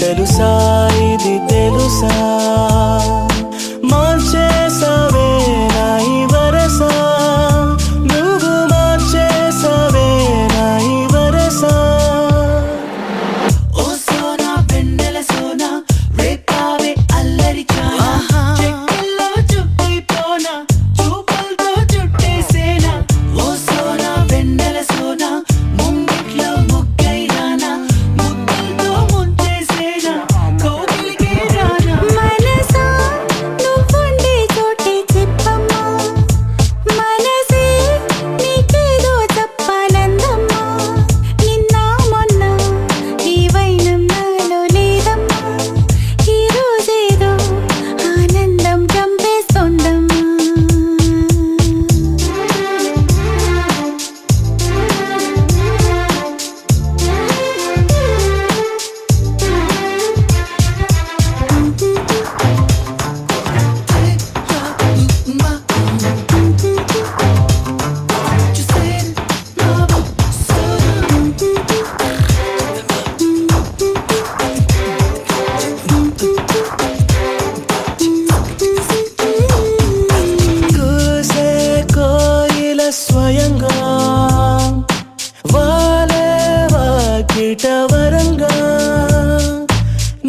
తెలుసా ఇది తెలుసా మార్చేసావే నా ఈ వరస నువ్వు మార్చేసావే నా ఈ వరస ఓ సోనా వెన్నెల సోనా రేపావే అల్లరి చానా చెక్కల్లో చుట్టిపోనా చూపులతో చుట్టేసేనా ఓ సోనా వెన్నెల సోనా ముంగిట్లో ముగ్గైరానా ముగ్గులతో ముంచేసేనా కోగిలికే రానా మనసా నువ్వుండే చోటే చెప్పమ్మా మనసే నీకేదో చెప్పాలందమ్మా నిన్న మొన్న ఈ వైనం నాలో లేదమ్మా ఈ రోజేదో ఆనందం చంపేస్తోందమ్మా కూసే కోయిల స్వయంగా వాలే వాకిట వరంగా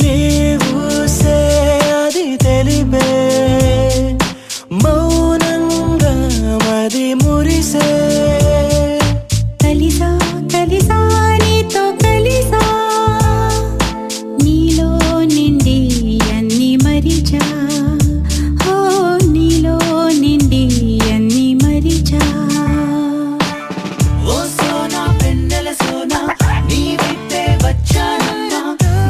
నీవూసే అది తెలిపే మౌనంగా మది మురిసే కలిసా కలిసా నీతో కలిసా నీలో నిండి అన్ని మరిచా ఓ నీలో నిండి అన్ని మరిచా ఓ సోనా వెన్నెల సోనా నీ వెంటే వచ్చానమ్మా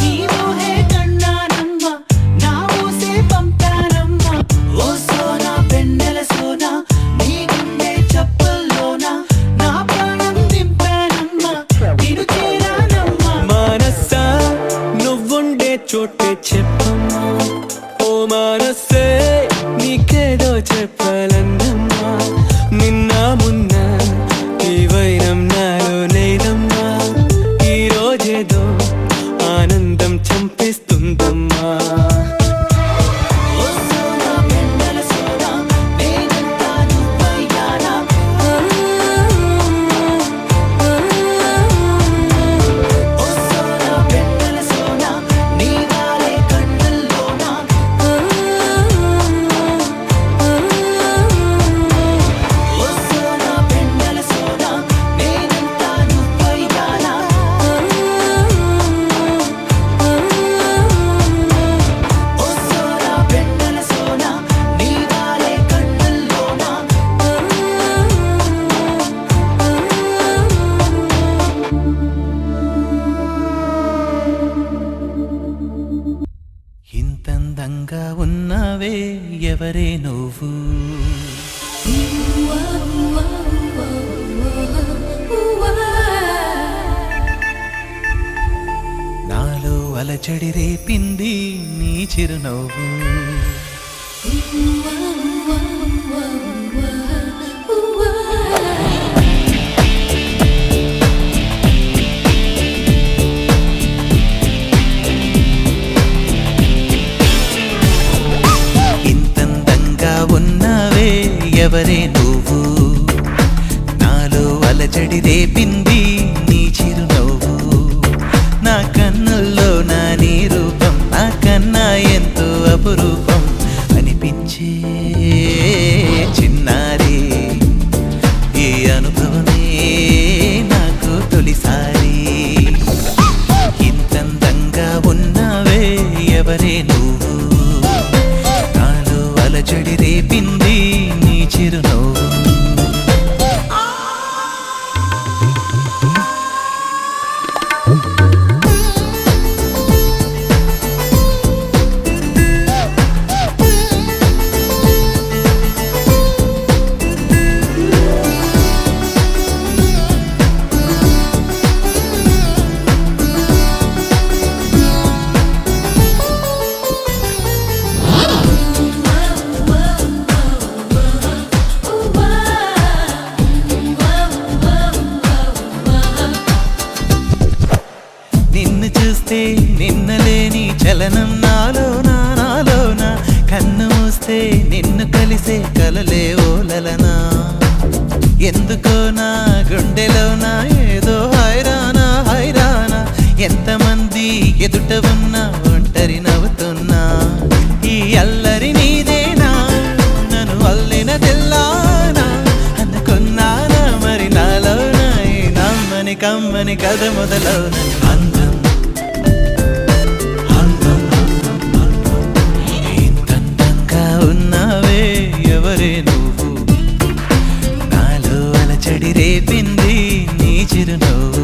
నీ మోహే కన్నానమ్మా నా ఊసే పంపానమ్మా ఓ సోనా వెన్నెల సోనా నీ గుండె చప్పుల్లోనా నా ప్రాణం దింపానమ్మా నిన్ను చేరానమ్మా మనసా నువ్వుండే చోటే చెప్పమ్మా ఓ మనసే నీకేదో చెప్పాలందమ్మా నిన్న మొన్న ఈ వైరం నాలో లేదమ్మా ఈ రోజేదో ఆనందం చంపేస్తుందమ్మా ఓ సోనా వెన్నెల సోనా నేనంతా నువ్వయ్యానా ఓ సోనా వెన్నెల సోనా నీ వాలే కన్నుల్లోనా ఓ సోనా వెన్నెల సోనా నేనంతా నువ్వయ్యానా ఓ సోనా వెన్నెల సోనా నీ వాలే కన్నుల్లోనా ఇంతందంగా ఉన్నావే ఎవరే నువ్వు నాలో అలచడి రేపింది నీ చిరునవ్వు ఇంతందంగా ఉన్నావే ఎవరే నువ్వు నాలో అలచడి రేపింది నీ చిరునవ్వు. నా కన్నుల్లో నా నీ రూపం నాకన్నా ఎంతో అపురూపం అనిపించే చిన్నారి. ఈ అనుభవమే నాకు తొలిసారి. ఇంతందంగా ఉన్నావే ఎవరే నువ్వు, నాలో అలజడి రేపింది నీ చిరునవ్వు. నిన్ను చూస్తే నిన్నలేని చలనం నాలోన కన్ను మూస్తే నిన్ను కలిసే కలలే ఓలలనా. ఎందుకో నా గుండెలోన ఏదో హైరానా ఎంతమంది ఎదుట ఉన్నా ఒంటరి నవ్వుతున్నా. ఈ అల్లరి నీదేనా నన్ను అల్లిన తెల్లానా అనుకున్నానా మరి నాలోన ఈ నమ్మని కమ్మని కథ మొదలవున. అందం ఇంతందంగా ఉన్నావే ఎవరే నువ్వు, నాలో అలచడి రేపింది నీ చిరునవ్వు.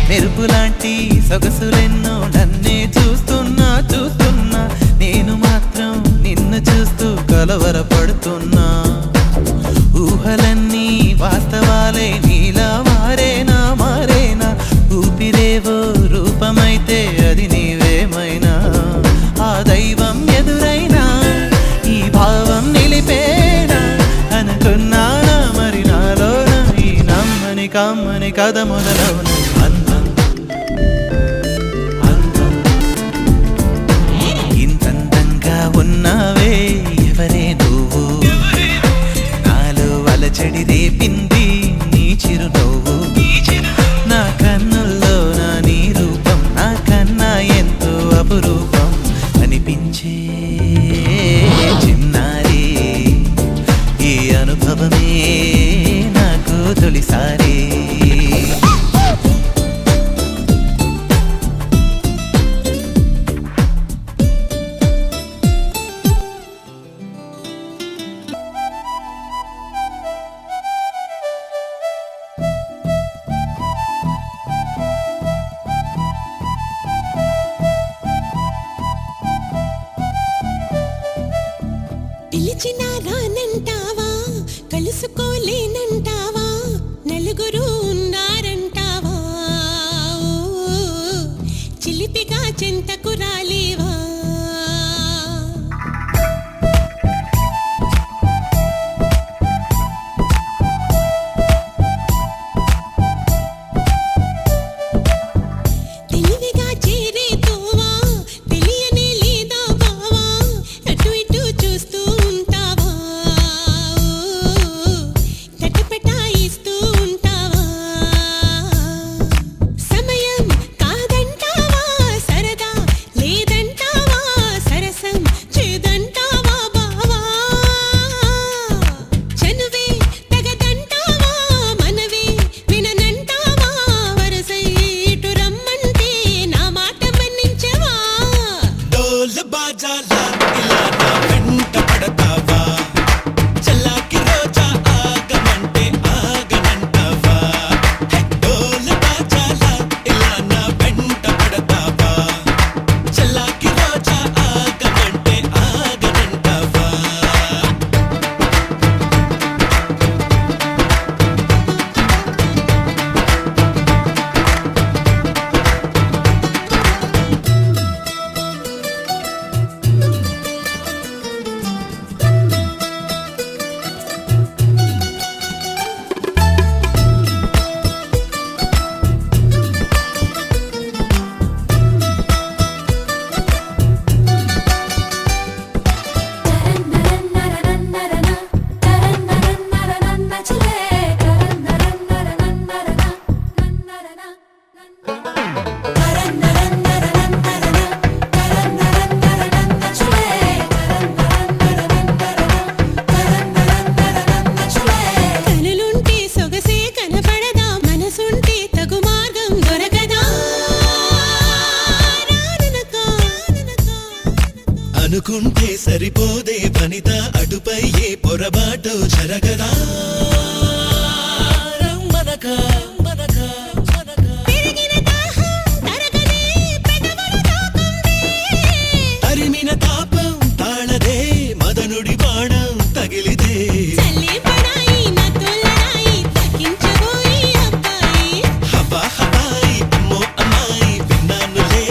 మెరుపులాంటి సొగసులెన్నో నన్నే చూస్తున్నా నేను మాత్రం నిన్ను చూస్తూ కలవరపడుతున్నా. ఊహలన్నీ వాస్తవాలే నీలా మారేనా ఊపిరేవో రూపమైతే అది నీవేమైనా. ఆ దైవం ఎదురైనా ఈ భావం నిలిపేనా అనుకున్నానా మరి నాలోన ఈ నమ్మని కమ్మని కథ మొదలవున. ఇంతందంగా ఉన్నావే ఎవరే నువ్వు, నాలో అలచడి రేపింది నీ చిరునవ్వు. నా కన్నుల్లో నా నీ రూపం నాకన్నా ఎంతో అపురూపం అనిపించే చిన్నారి. ఈ అనుభవమే నాకు తొలిసారి. పిలిచినా రానంటావా, కలుసుకోలేనంటావా, నలుగురు ఉన్నారంటావా, చిలిపిగా చెంతకు రాలేవా. తెలివిగా చేరే తోవా తెలియనే లేదా బావా, అటు ఇటు చూస్తూ ఉంటావా, తటపటాయిస్తూ ఉంటావా. సమయం కాదంటావా, సరదా లేదంటావా, సరసం చేదంటావా బావా. చనువే తగదంటావా, మనవే విననంటావా, వరసై ఇటు రమ్మంటే నా మాట మన్నించవా. డోలు బాజాలా ఇలా నా వెంట పడతావా, చల్లాకి రోజా ఆగమంటే ఆగనంటావా. డోలు బాజాలా ఇలా నా వెంట పడతావా, చల్లాకి రోజా ఆగమంటే ఆగనంటావా. అనుకుంటే సరిపోదే వనిత అటుపై ఏ పొరబాటు జరగదా మనక మనక పెరిగిన దాహం తరగదే పెదవులు తాకుందే తరిమిన తాపం తాళదే మదనుడి బాణం తగిలిదే చల్లే పడాయి నా తోలరాయి తగ్గించబోయి అబ్బాయి హవా హవాయి అమ్మో అమ్మాయి విన్నానులే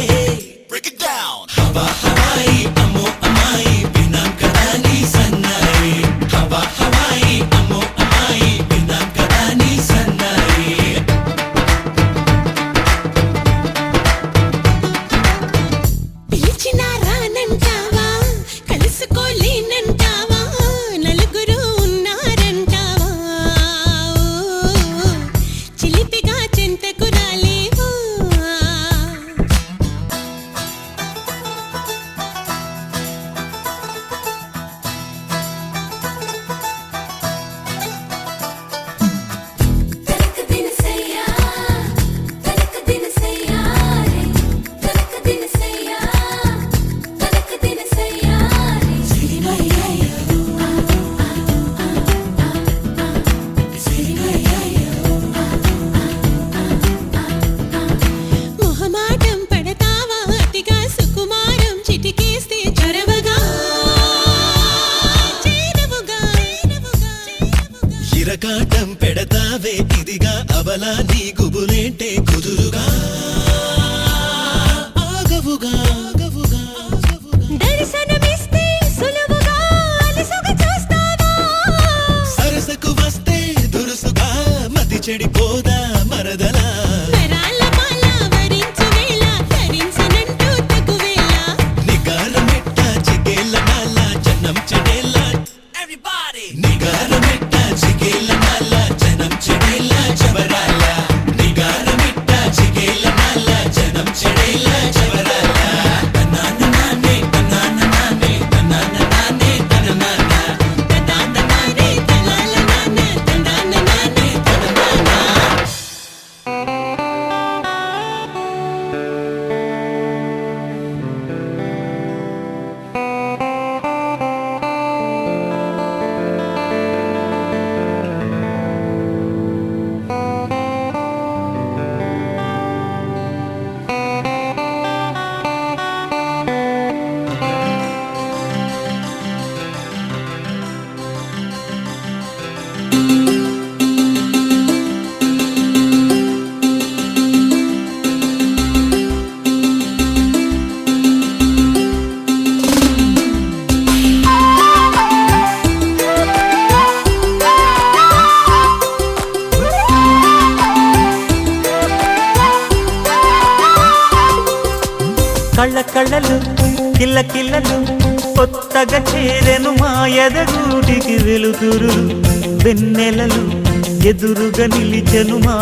బ్రేక్ ఇట్ డౌన్ హవా హవాయి అమ్మో అమ్మాయి విన్నాం కదా నీ సన్నాయి హవా హవాయి అమ్మో అమ్మాయి విన్నాం కదా నీ సన్నాయి పిలిచినా రానంటావా కలుసుకోలేనంటావా నలుగురు ఉన్నారంటావా చిలిపిగా చెంతకు రాలేవా తనక దినసయ్యా తనక దినసయ్యా రే తనక దినసయ్యా తనక దినసయ్యా రే సిరిమయ్యయ్యో సిరిమయ్యయ్యో మొహమాటం పడతావా అతిగా సుకుమారం చిటికేస్తే చొరవగా చేరవుగా ఇరకాటం పెడతావే ఇదిగా అవలా నీ గుబులేంటే కుదురుగా ఆగవుగా ఆగవుగా దర్శనమిస్తే సులువుగా అలసుగా చూస్తావా సరసకు వస్తే దురుసుగా మతి చెడిపోదా మరదలా వరాల మాల వరించు వేళ ధరించనంటూ తగువేళ నిగారమెట్ట చిగేళ్ళ నాల జనం చెడేళ్ళ నిగారమెట్ట చిగేళ్ళ నాల జనం చెడేళ్ళ జబరాల నిగారమెట్ట చిగేళ్ళ నాల జనం చెడేళ్ళ జబరాల తనాన నానే తనాన నానే తనాన నానే తననాన తదాన నానే తలాల నాన్న తందాన నానే తననాన కళ్ళ కళ్ళలు కిల్ల కిల్లలు కొత్తగా చేరెను మా ఎదగూటికి వెలుతురు వెన్నెలలు ఎదురుగా నిలిచెను మా